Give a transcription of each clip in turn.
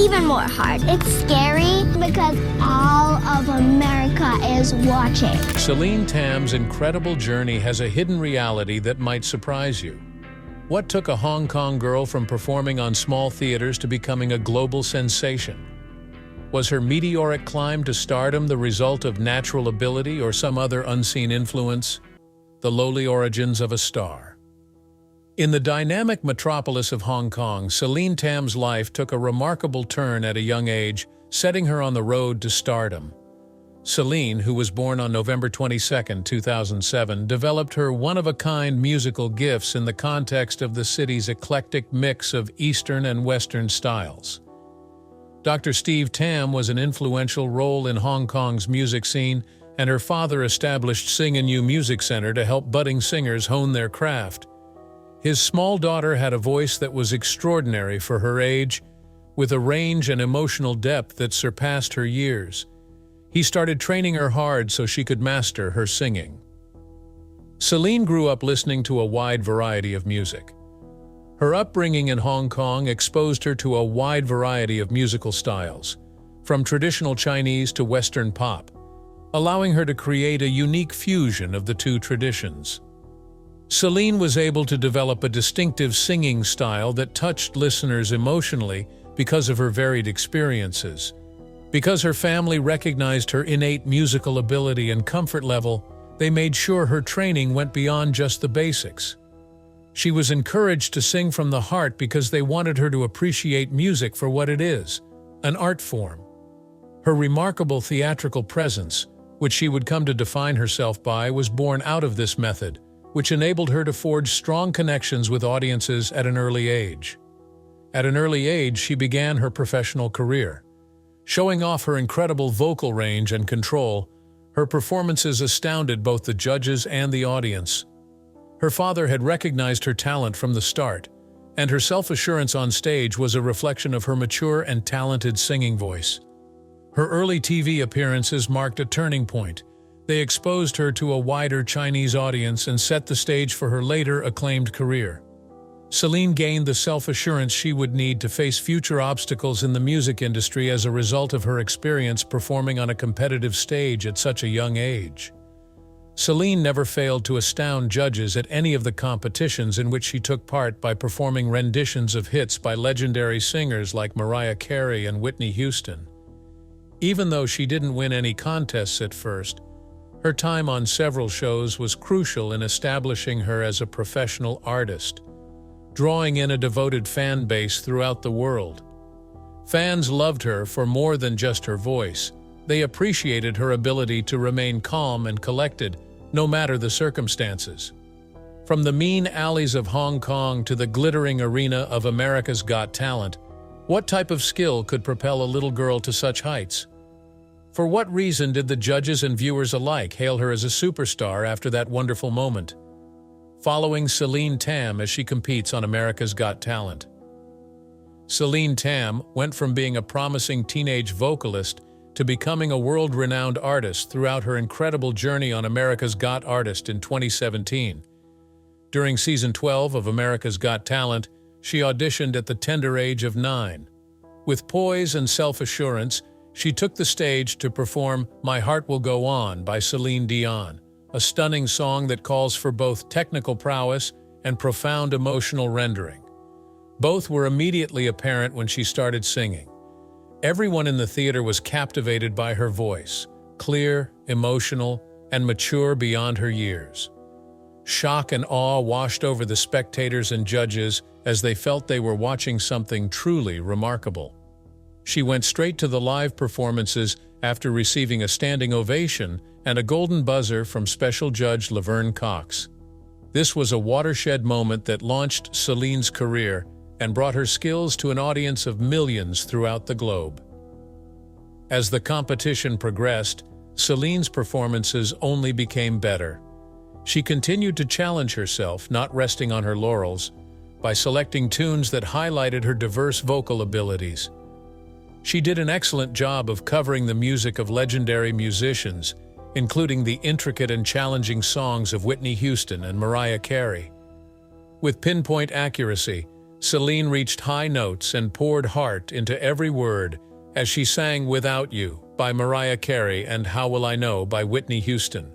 even more hard. It's scary because all of America is watching. Celine Tam's incredible journey has a hidden reality that might surprise you. What took a Hong Kong girl from performing on small theaters to becoming a global sensation? Was her meteoric climb to stardom the result of natural ability or some other unseen influence? The lowly origins of a star. In the dynamic metropolis of Hong Kong, Celine Tam's life took a remarkable turn at a young age, setting her on the road to stardom. Celine, who was born on November 22, 2007, developed her one-of-a-kind musical gifts in the context of the city's eclectic mix of Eastern and Western styles. Dr. Steve Tam was an influential role in Hong Kong's music scene, and her father established Sing and You Music Center to help budding singers hone their craft. His small daughter had a voice that was extraordinary for her age, with a range and emotional depth that surpassed her years. He started training her hard so she could master her singing. Celine grew up listening to a wide variety of music. Her upbringing in Hong Kong exposed her to a wide variety of musical styles, from traditional Chinese to Western pop, allowing her to create a unique fusion of the two traditions. Celine was able to develop a distinctive singing style that touched listeners emotionally because of her varied experiences. Because her family recognized her innate musical ability and comfort level, they made sure her training went beyond just the basics. She was encouraged to sing from the heart because they wanted her to appreciate music for what it is, an art form. Her remarkable theatrical presence, which she would come to define herself by, was born out of this method, which enabled her to forge strong connections with audiences at an early age. At an early age, she began her professional career. Showing off her incredible vocal range and control, her performances astounded both the judges and the audience. Her father had recognized her talent from the start, and her self-assurance on stage was a reflection of her mature and talented singing voice. Her early TV appearances marked a turning point. They exposed her to a wider Chinese audience and set the stage for her later acclaimed career. Celine gained the self-assurance she would need to face future obstacles in the music industry as a result of her experience performing on a competitive stage at such a young age. Celine never failed to astound judges at any of the competitions in which she took part by performing renditions of hits by legendary singers like Mariah Carey and Whitney Houston. Even though she didn't win any contests at first, her time on several shows was crucial in establishing her as a professional artist, drawing in a devoted fan base throughout the world. Fans loved her for more than just her voice. They appreciated her ability to remain calm and collected, no matter the circumstances. From the mean alleys of Hong Kong to the glittering arena of America's Got Talent, what type of skill could propel a little girl to such heights? For what reason did the judges and viewers alike hail her as a superstar after that wonderful moment? Following Celine Tam as she competes on America's Got Talent. Celine Tam went from being a promising teenage vocalist to becoming a world-renowned artist throughout her incredible journey on America's Got Artist in 2017. During Season 12 of America's Got Talent, she auditioned at the tender age of 9. With poise and self-assurance, she took the stage to perform My Heart Will Go On by Celine Dion, a stunning song that calls for both technical prowess and profound emotional rendering. Both were immediately apparent when she started singing. Everyone in the theater was captivated by her voice, clear, emotional, and mature beyond her years. Shock and awe washed over the spectators and judges as they felt they were watching something truly remarkable. She went straight to the live performances after receiving a standing ovation and a golden buzzer from special judge Laverne Cox. This was a watershed moment that launched Celine's career and brought her skills to an audience of millions throughout the globe. As the competition progressed, Celine's performances only became better. She continued to challenge herself, not resting on her laurels, by selecting tunes that highlighted her diverse vocal abilities. She did an excellent job of covering the music of legendary musicians, including the intricate and challenging songs of Whitney Houston and Mariah Carey. With pinpoint accuracy, Celine reached high notes and poured heart into every word as she sang Without You by Mariah Carey and How Will I Know by Whitney Houston.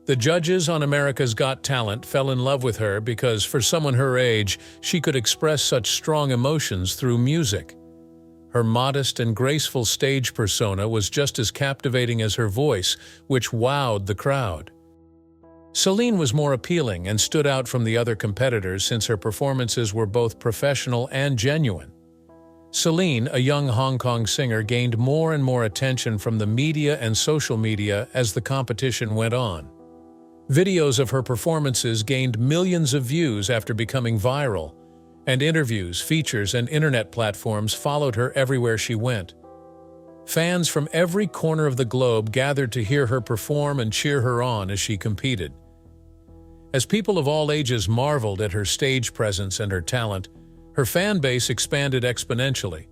The judges on America's Got Talent fell in love with her because, for someone her age, she could express such strong emotions through music. Her modest and graceful stage persona was just as captivating as her voice, which wowed the crowd. Celine was more appealing and stood out from the other competitors since her performances were both professional and genuine. Celine, a young Hong Kong singer, gained more and more attention from the media and social media as the competition went on. Videos of her performances gained millions of views after becoming viral, and interviews, features, and internet platforms followed her everywhere she went. Fans from every corner of the globe gathered to hear her perform and cheer her on as she competed. As people of all ages marveled at her stage presence and her talent, her fan base expanded exponentially.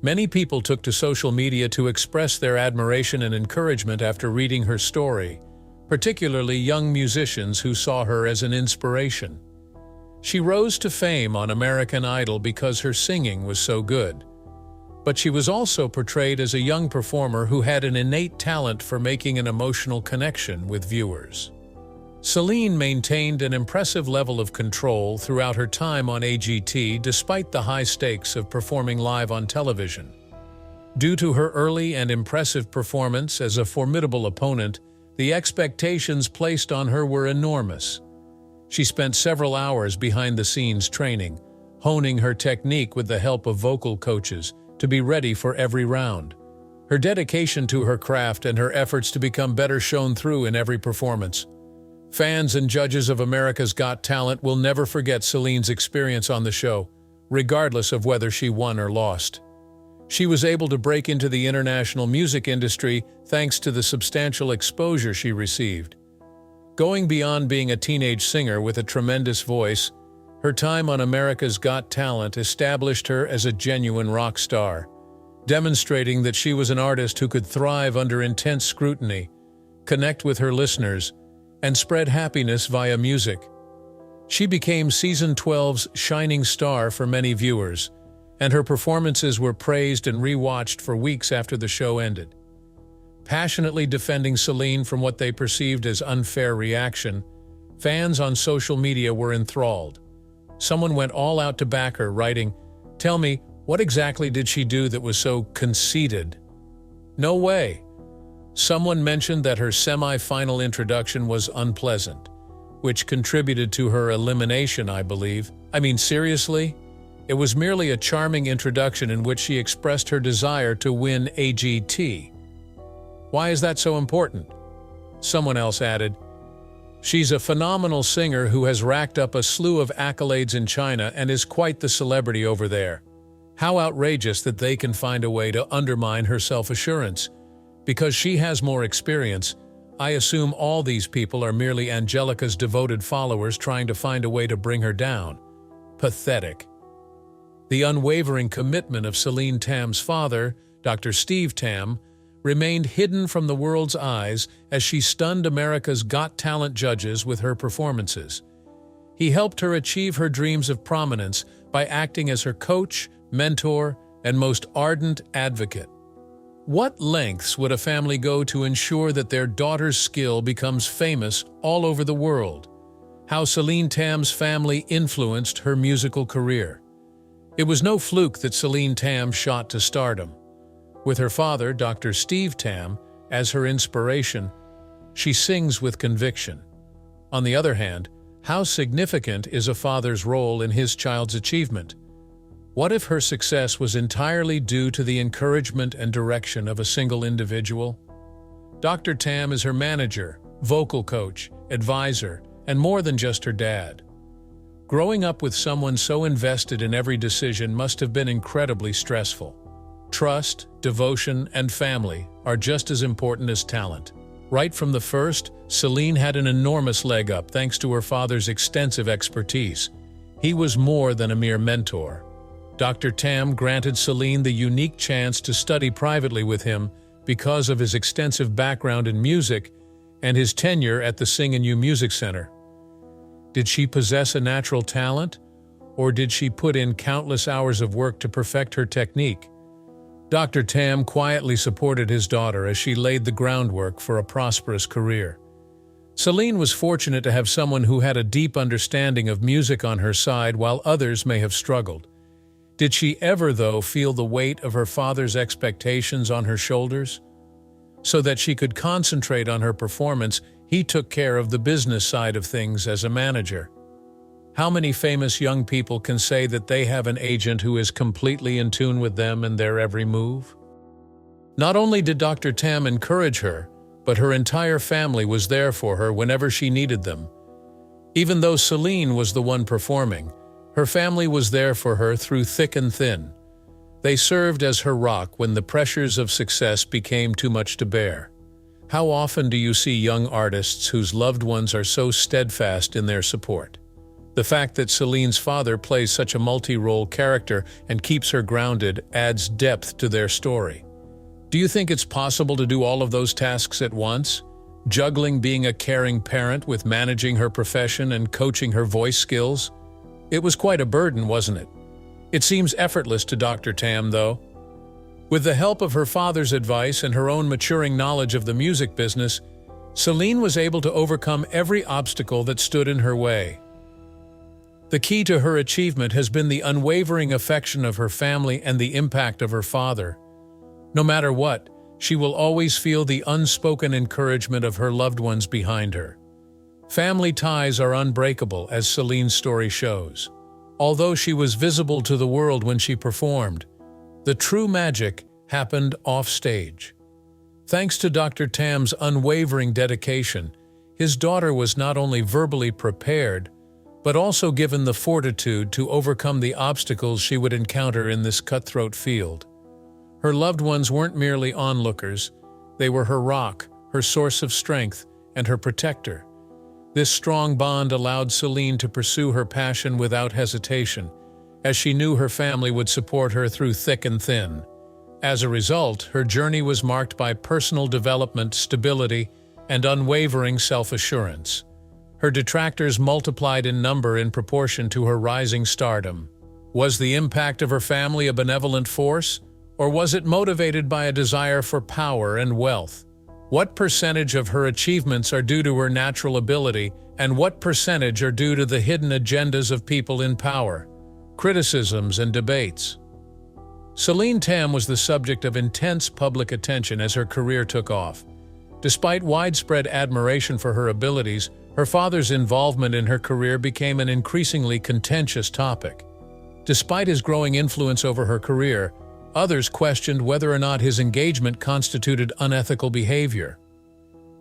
Many people took to social media to express their admiration and encouragement after reading her story, particularly young musicians who saw her as an inspiration. She rose to fame on American Idol because her singing was so good. But she was also portrayed as a young performer who had an innate talent for making an emotional connection with viewers. Celine maintained an impressive level of control throughout her time on AGT despite the high stakes of performing live on television. Due to her early and impressive performance as a formidable opponent, the expectations placed on her were enormous. She spent several hours behind the scenes training, honing her technique with the help of vocal coaches to be ready for every round. Her dedication to her craft and her efforts to become better shone through in every performance. Fans and judges of America's Got Talent will never forget Celine's experience on the show, regardless of whether she won or lost. She was able to break into the international music industry thanks to the substantial exposure she received. Going beyond being a teenage singer with a tremendous voice, her time on America's Got Talent established her as a genuine rock star, demonstrating that she was an artist who could thrive under intense scrutiny, connect with her listeners, and spread happiness via music. She became Season 12's shining star for many viewers, and her performances were praised and rewatched for weeks after the show ended. Passionately defending Celine from what they perceived as unfair reaction, fans on social media were enthralled. Someone went all out to back her, writing, "Tell me, what exactly did she do that was so conceited?" No way. Someone mentioned that her semi-final introduction was unpleasant, which contributed to her elimination, I believe. I mean, seriously? It was merely a charming introduction in which she expressed her desire to win AGT. Why is that so important? Someone else added, "She's a phenomenal singer who has racked up a slew of accolades in China and is quite the celebrity over there. How outrageous that they can find a way to undermine her self-assurance. Because she has more experience, I assume all these people are merely Angelica's devoted followers trying to find a way to bring her down. Pathetic." The unwavering commitment of Celine Tam's father, Dr. Steve Tam, remained hidden from the world's eyes as she stunned America's Got Talent judges with her performances. He helped her achieve her dreams of prominence by acting as her coach, mentor, and most ardent advocate. What lengths would a family go to ensure that their daughter's skill becomes famous all over the world? How Celine Tam's family influenced her musical career. It was no fluke that Celine Tam shot to stardom. With her father, Dr. Steve Tam, as her inspiration, she sings with conviction. On the other hand, how significant is a father's role in his child's achievement? What if her success was entirely due to the encouragement and direction of a single individual? Dr. Tam is her manager, vocal coach, advisor, and more than just her dad. Growing up with someone so invested in every decision must have been incredibly stressful. Trust, devotion, and family are just as important as talent. Right from the first, Celine had an enormous leg up thanks to her father's extensive expertise. He was more than a mere mentor. Dr. Tam granted Celine the unique chance to study privately with him because of his extensive background in music and his tenure at the Sing and You Music Center. Did she possess a natural talent, or did she put in countless hours of work to perfect her technique? Dr. Tam quietly supported his daughter as she laid the groundwork for a prosperous career. Celine was fortunate to have someone who had a deep understanding of music on her side while others may have struggled. Did she ever, though, feel the weight of her father's expectations on her shoulders? So that she could concentrate on her performance, he took care of the business side of things as a manager. How many famous young people can say that they have an agent who is completely in tune with them and their every move? Not only did Dr. Tam encourage her, but her entire family was there for her whenever she needed them. Even though Celine was the one performing, her family was there for her through thick and thin. They served as her rock when the pressures of success became too much to bear. How often do you see young artists whose loved ones are so steadfast in their support? The fact that Celine's father plays such a multi-role character and keeps her grounded adds depth to their story. Do you think it's possible to do all of those tasks at once? Juggling being a caring parent with managing her profession and coaching her voice skills? It was quite a burden, wasn't it? It seems effortless to Dr. Tam, though. With the help of her father's advice and her own maturing knowledge of the music business, Celine was able to overcome every obstacle that stood in her way. The key to her achievement has been the unwavering affection of her family and the impact of her father. No matter what, she will always feel the unspoken encouragement of her loved ones behind her. Family ties are unbreakable, as Celine's story shows. Although she was visible to the world when she performed, the true magic happened off-stage. Thanks to Dr. Tam's unwavering dedication, his daughter was not only verbally prepared, but also given the fortitude to overcome the obstacles she would encounter in this cutthroat field. Her loved ones weren't merely onlookers, they were her rock, her source of strength, and her protector. This strong bond allowed Celine to pursue her passion without hesitation, as she knew her family would support her through thick and thin. As a result, her journey was marked by personal development, stability, and unwavering self-assurance. Her detractors multiplied in number in proportion to her rising stardom. Was the impact of her family a benevolent force, or was it motivated by a desire for power and wealth? What percentage of her achievements are due to her natural ability, and what percentage are due to the hidden agendas of people in power, criticisms, and debates? Celine Tam was the subject of intense public attention as her career took off. Despite widespread admiration for her abilities, her father's involvement in her career became an increasingly contentious topic. Despite his growing influence over her career, others questioned whether or not his engagement constituted unethical behavior.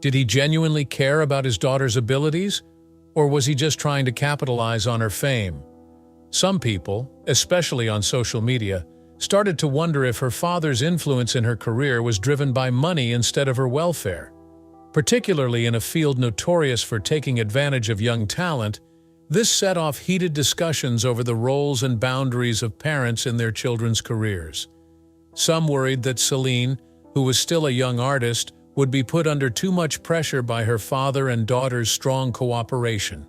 Did he genuinely care about his daughter's abilities, or was he just trying to capitalize on her fame? Some people, especially on social media, started to wonder if her father's influence in her career was driven by money instead of her welfare. Particularly in a field notorious for taking advantage of young talent, this set off heated discussions over the roles and boundaries of parents in their children's careers. Some worried that Celine, who was still a young artist, would be put under too much pressure by her father and daughter's strong cooperation.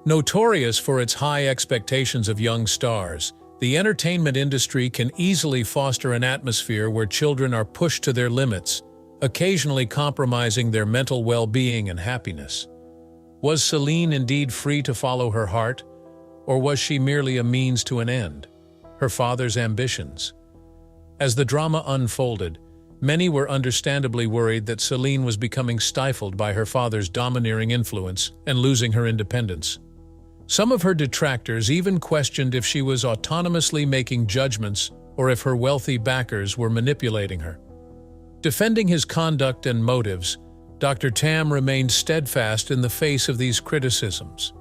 Notorious for its high expectations of young stars, the entertainment industry can easily foster an atmosphere where children are pushed to their limits, occasionally compromising their mental well-being and happiness. Was Celine indeed free to follow her heart, or was she merely a means to an end, her father's ambitions? As the drama unfolded, many were understandably worried that Celine was becoming stifled by her father's domineering influence and losing her independence. Some of her detractors even questioned if she was autonomously making judgments or if her wealthy backers were manipulating her. Defending his conduct and motives, Dr. Tam remained steadfast in the face of these criticisms.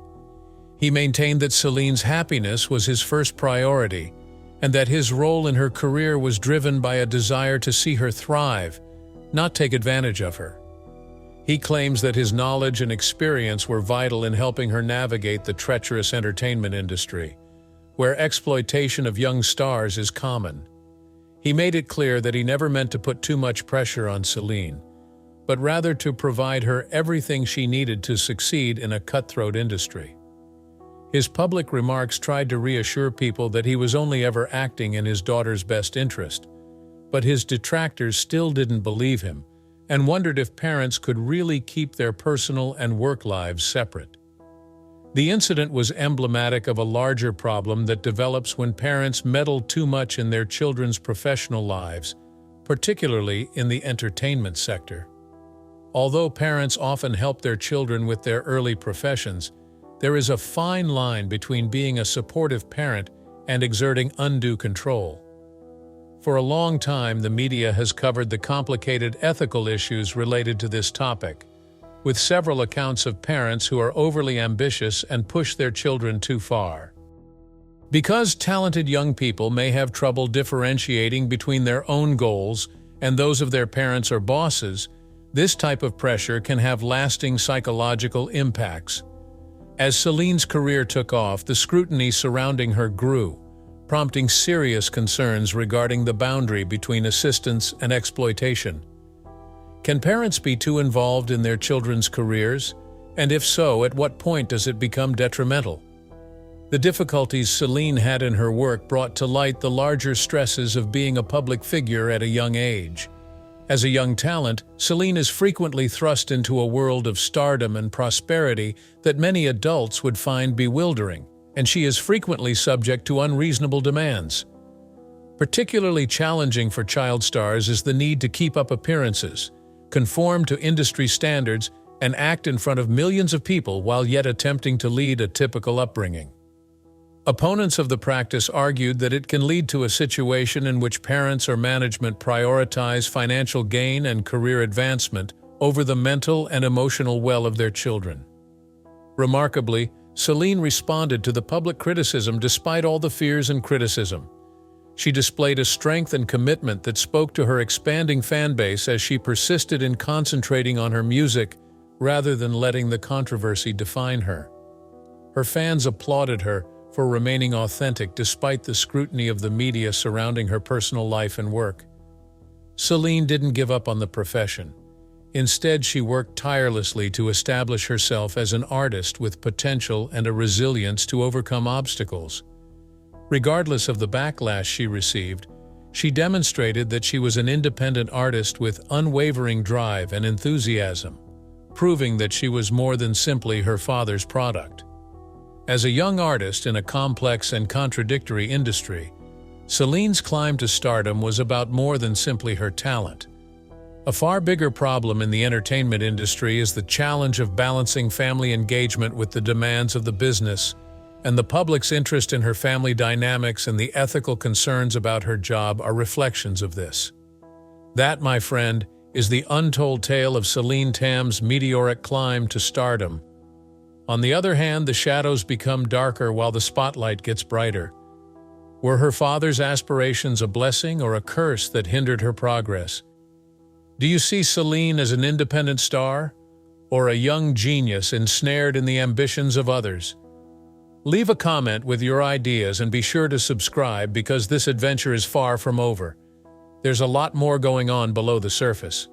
He maintained that Celine's happiness was his first priority, and that his role in her career was driven by a desire to see her thrive, not take advantage of her. He claims that his knowledge and experience were vital in helping her navigate the treacherous entertainment industry, where exploitation of young stars is common. He made it clear that he never meant to put too much pressure on Celine, but rather to provide her everything she needed to succeed in a cutthroat industry. His public remarks tried to reassure people that he was only ever acting in his daughter's best interest. But his detractors still didn't believe him and wondered if parents could really keep their personal and work lives separate. The incident was emblematic of a larger problem that develops when parents meddle too much in their children's professional lives, particularly in the entertainment sector. Although parents often help their children with their early professions, there is a fine line between being a supportive parent and exerting undue control. For a long time, the media has covered the complicated ethical issues related to this topic, with several accounts of parents who are overly ambitious and push their children too far. Because talented young people may have trouble differentiating between their own goals and those of their parents or bosses, this type of pressure can have lasting psychological impacts. As Celine's career took off, the scrutiny surrounding her grew, prompting serious concerns regarding the boundary between assistance and exploitation. Can parents be too involved in their children's careers? And if so, at what point does it become detrimental? The difficulties Celine had in her work brought to light the larger stresses of being a public figure at a young age. As a young talent, Celine is frequently thrust into a world of stardom and prosperity that many adults would find bewildering, and she is frequently subject to unreasonable demands. Particularly challenging for child stars is the need to keep up appearances, conform to industry standards, and act in front of millions of people while yet attempting to lead a typical upbringing. Opponents of the practice argued that it can lead to a situation in which parents or management prioritize financial gain and career advancement over the mental and emotional well of their children. Remarkably, Celine responded to the public criticism despite all the fears and criticism. She displayed a strength and commitment that spoke to her expanding fan base as she persisted in concentrating on her music rather than letting the controversy define her. Her fans applauded her for remaining authentic despite the scrutiny of the media surrounding her personal life and work. Celine didn't give up on the profession. Instead, she worked tirelessly to establish herself as an artist with potential and a resilience to overcome obstacles. Regardless of the backlash she received, she demonstrated that she was an independent artist with unwavering drive and enthusiasm, proving that she was more than simply her father's product. As a young artist in a complex and contradictory industry, Celine's climb to stardom was about more than simply her talent. A far bigger problem in the entertainment industry is the challenge of balancing family engagement with the demands of the business, and the public's interest in her family dynamics and the ethical concerns about her job are reflections of this. That, my friend, is the untold tale of Celine Tam's meteoric climb to stardom. On the other hand, the shadows become darker while the spotlight gets brighter. Were her father's aspirations a blessing or a curse that hindered her progress? Do you see Celine as an independent star, or a young genius ensnared in the ambitions of others? Leave a comment with your ideas and be sure to subscribe because this adventure is far from over. There's a lot more going on below the surface.